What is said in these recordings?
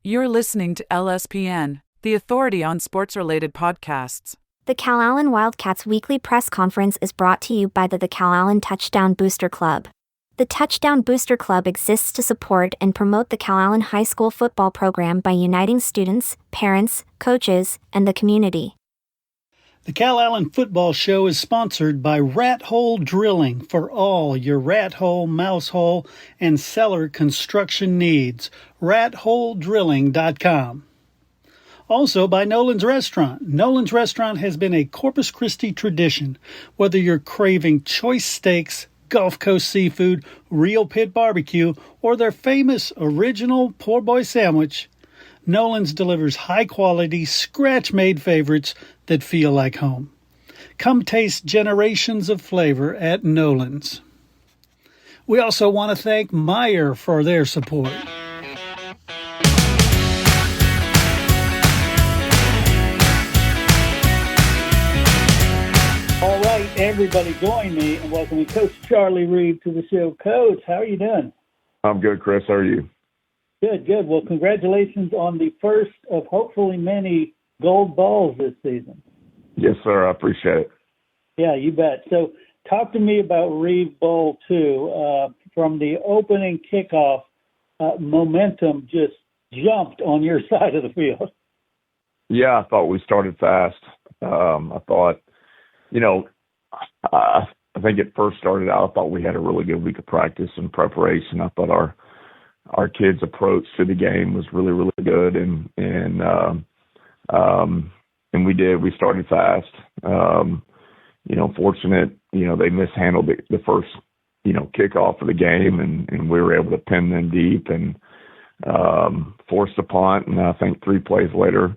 You're listening to LSPN, the authority on sports-related podcasts. The Calallen Wildcats weekly press conference is brought to you by the Calallen Touchdown Booster Club. The Touchdown Booster Club exists to support and promote the Calallen High School football program by uniting students, parents, coaches, and the community. The Calallen Football Show is sponsored by Rat Hole Drilling for all your rat hole, mouse hole, and cellar construction needs. ratholedrilling.com. Also by Nolan's Restaurant. Nolan's Restaurant has been a Corpus Christi tradition. Whether you're craving choice steaks, Gulf Coast seafood, real pit barbecue, or their famous original poor boy sandwich, Nolan's delivers high-quality, scratch-made favorites that feel like home. Come taste generations of flavor at Nolan's. We also want to thank Meijer for their support. All right, everybody join me in welcoming Coach Charlie Reed to the show. Coach, how are you doing? I'm good, Chris. How are you? Good. Well, congratulations on the first of hopefully many gold balls this season. Yes, sir. I appreciate it. Yeah, you bet. So talk to me about Reeve Bowl 2. From the opening kickoff, momentum just jumped on your side of the field. Yeah, I thought we started fast. I thought, I think it first started out, I thought we had a really good week of practice and preparation. I thought our kids' approach to the game was really, really good, and we did. We started fast. Fortunate, they mishandled the first, kickoff of the game, and we were able to pin them deep and force the punt. And I think 3 plays later,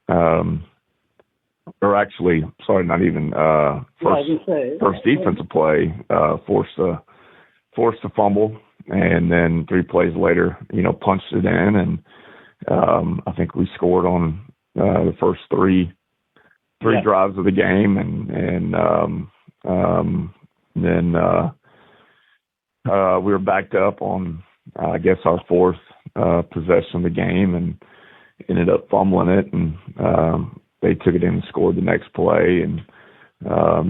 first defensive play, forced the fumble. And then 3 plays later, punched it in, and I think we scored on the first three drives of the game, and then we were backed up on, I guess, our 4th possession of the game, and ended up fumbling it, and they took it in and scored the next play, and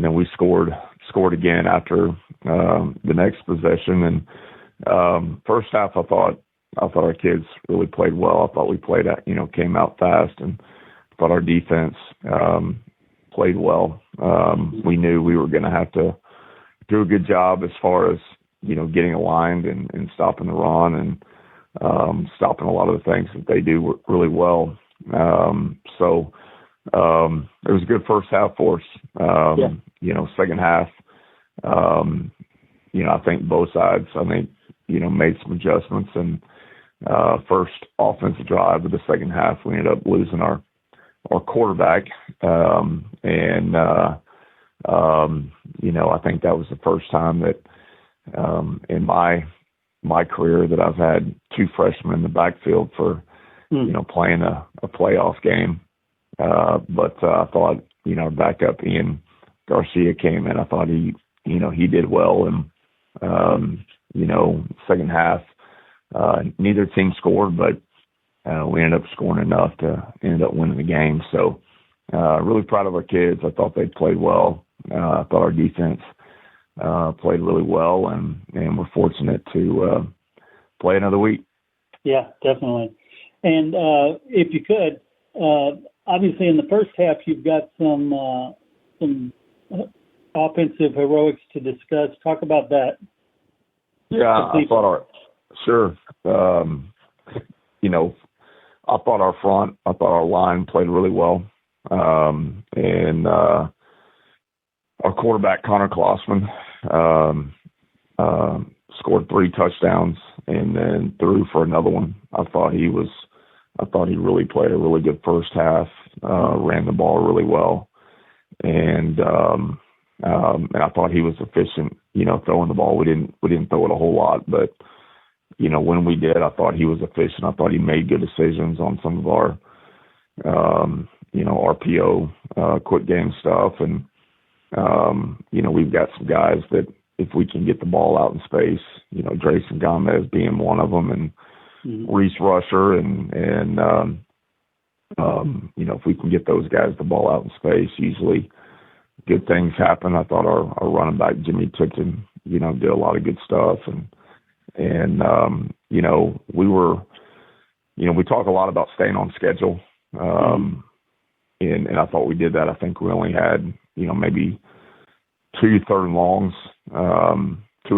then we scored again after the next possession, and first half, I thought our kids really played well. I thought we played out, came out fast, and I thought our defense played well. We knew we were going to have to do a good job as far as, getting aligned and stopping the run and stopping a lot of the things that they do really well. So it was a good first half for us. Second half, I think both sides, made some adjustments, and first offensive drive of the second half, we ended up losing our quarterback. I think that was the first time that in my career that I've had 2 freshmen in the backfield for, playing a playoff game. But I thought, our backup Ian Garcia came in. I thought he did well, and second half, neither team scored, but we ended up scoring enough to end up winning the game. So really proud of our kids. I thought they played well. I thought our defense played really well, and we're fortunate to play another week. Yeah, definitely. And if you could, obviously in the first half you've got some offensive heroics to discuss. Talk about that. Yeah, I thought our line played really well. And our quarterback, Connor Klossman, scored 3 touchdowns and then threw for another one. I thought he really played a really good first half, ran the ball really well. And I thought he was efficient, throwing the ball. We didn't throw it a whole lot, but when we did, I thought he was efficient. I thought he made good decisions on some of our, RPO, quick game stuff. And, we've got some guys that if we can get the ball out in space, Drayson Gomez being one of them, and Reese Rusher, and if we can get those guys the ball out in space, usually good things happen. I thought our running back Jimmy Tipton, did a lot of good stuff, and we talk a lot about staying on schedule, and I thought we did that. I think we only had maybe 2 third and longs, 2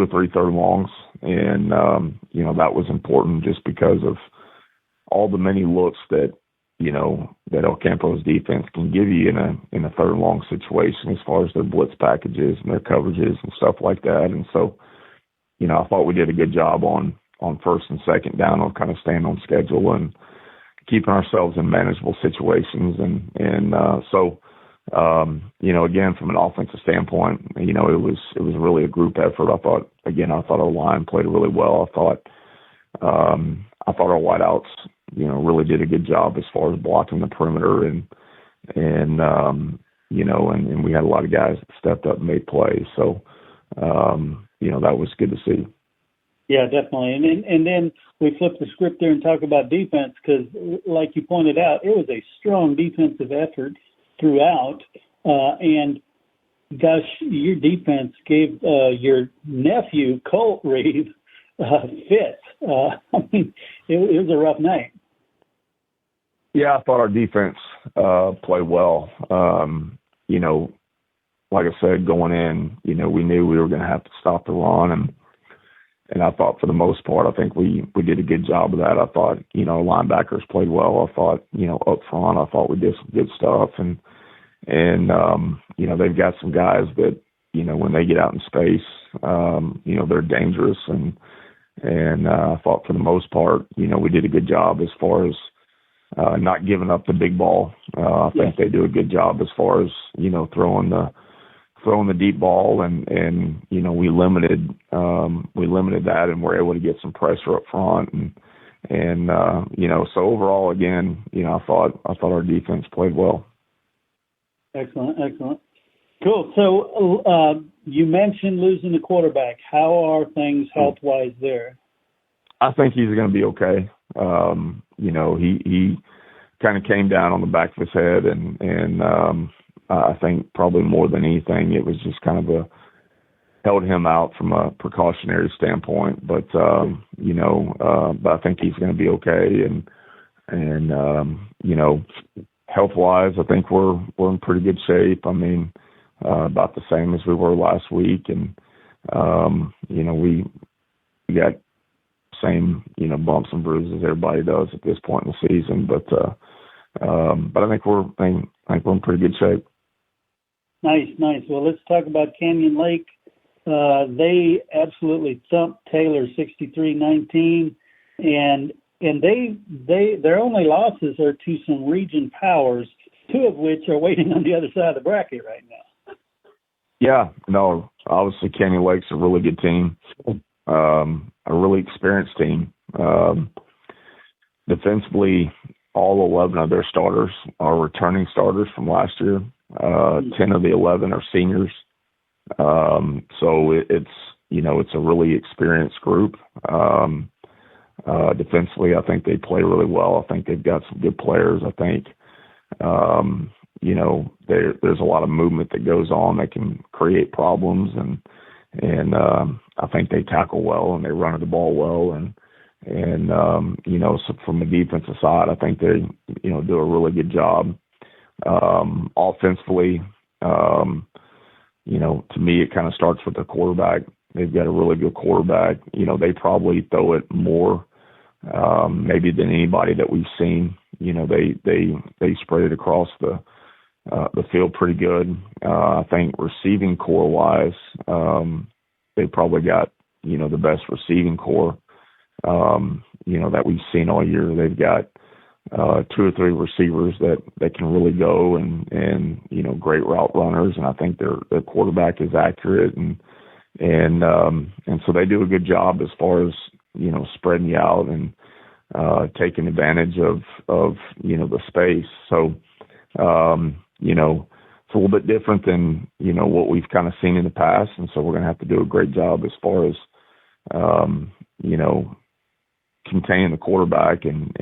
or 3 third and longs, and that was important just because of all the many looks that that El Campo's defense can give you in a third and long situation as far as their blitz packages and their coverages and stuff like that. And so, I thought we did a good job on first and second down on kind of staying on schedule and keeping ourselves in manageable situations. So again, from an offensive standpoint, it was really a group effort. I thought our line played really well. I thought our wideouts, really did a good job as far as blocking the perimeter, and we had a lot of guys that stepped up and made plays. So, that was good to see. Yeah, definitely. And then we flip the script there and talk about defense, because like you pointed out, it was a strong defensive effort throughout. And gosh, your defense gave your nephew, Colt Reeve, fit. It was a rough night. Yeah, I thought our defense played well. Like I said, going in, we knew we were going to have to stop the run, and I thought for the most part, I think we did a good job of that. I thought, linebackers played well. I thought, up front, I thought we did some good stuff, and they've got some guys that, when they get out in space, they're dangerous, and I thought for the most part, we did a good job as far as not giving up the big ball. I think they do a good job as far as, throwing the deep ball, and we limited that, and we're able to get some pressure up front, and so overall, again, I thought our defense played well. Excellent. Cool. So you mentioned losing the quarterback. How are things health-wise there? I think he's going to be okay. He kind of came down on the back of his head, and I think probably more than anything, it was just kind of held him out from a precautionary standpoint. But but I think he's going to be okay, and health-wise, I think we're in pretty good shape. I mean, about the same as we were last week, and we got same bumps and bruises everybody does at this point in the season, but I think we're in pretty good shape. Nice. Well, let's talk about Canyon Lake. They absolutely thumped Taylor 63-19, and their only losses are to some region powers, 2 of which are waiting on the other side of the bracket right now. Yeah, no, obviously Canyon Lake's a really good team. A really experienced team. Defensively, all 11 of their starters are returning starters from last year. 10 of the 11 are seniors. So it's a really experienced group. Defensively, I think they play really well. I think they've got some good players. I think, there's a lot of movement that goes on that can create problems, and I think they tackle well and they run the ball well, and so from the defensive side, I think they do a really good job. Offensively, to me, it kind of starts with the quarterback. They've got a really good quarterback. They probably throw it more maybe than anybody that we've seen. They spread it across the field pretty good. I think receiving core wise, they probably got the best receiving core that we've seen all year. They've got 2 or 3 receivers that can really go, and great route runners, and I think their quarterback is accurate, and so they do a good job as far as spreading you out and taking advantage of the space. So it's a little bit different than what we've kind of seen in the past, and so we're going to have to do a great job as far as containing the quarterback and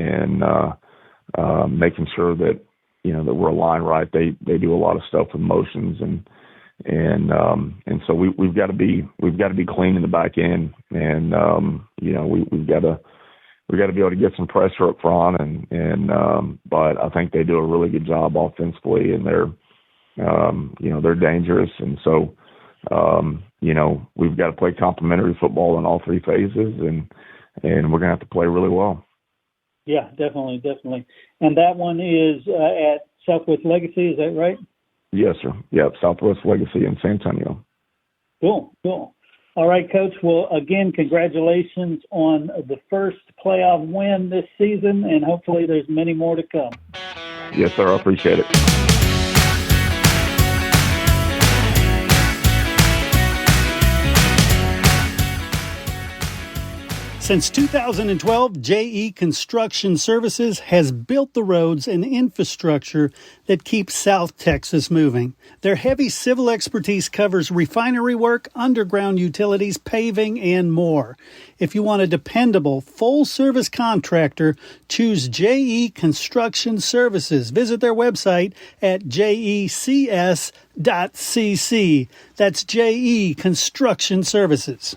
making sure that, that we're aligned right. They do a lot of stuff with motions and so we've got to be clean in the back end, and we've got to be able to get some pressure up front, but I think they do a really good job offensively, and they're dangerous, and so we've got to play complementary football in all three phases, and we're gonna have to play really well. Yeah, definitely. And that one is at Southwest Legacy, is that right? Yes, sir. Yep, Southwest Legacy in San Antonio. Cool. All right, Coach. Well, again, congratulations on the first playoff win this season, and hopefully there's many more to come. Yes, sir. I appreciate it. Since 2012, JE Construction Services has built the roads and infrastructure that keeps South Texas moving. Their heavy civil expertise covers refinery work, underground utilities, paving, and more. If you want a dependable, full-service contractor, choose JE Construction Services. Visit their website at jecs.cc. That's JE Construction Services.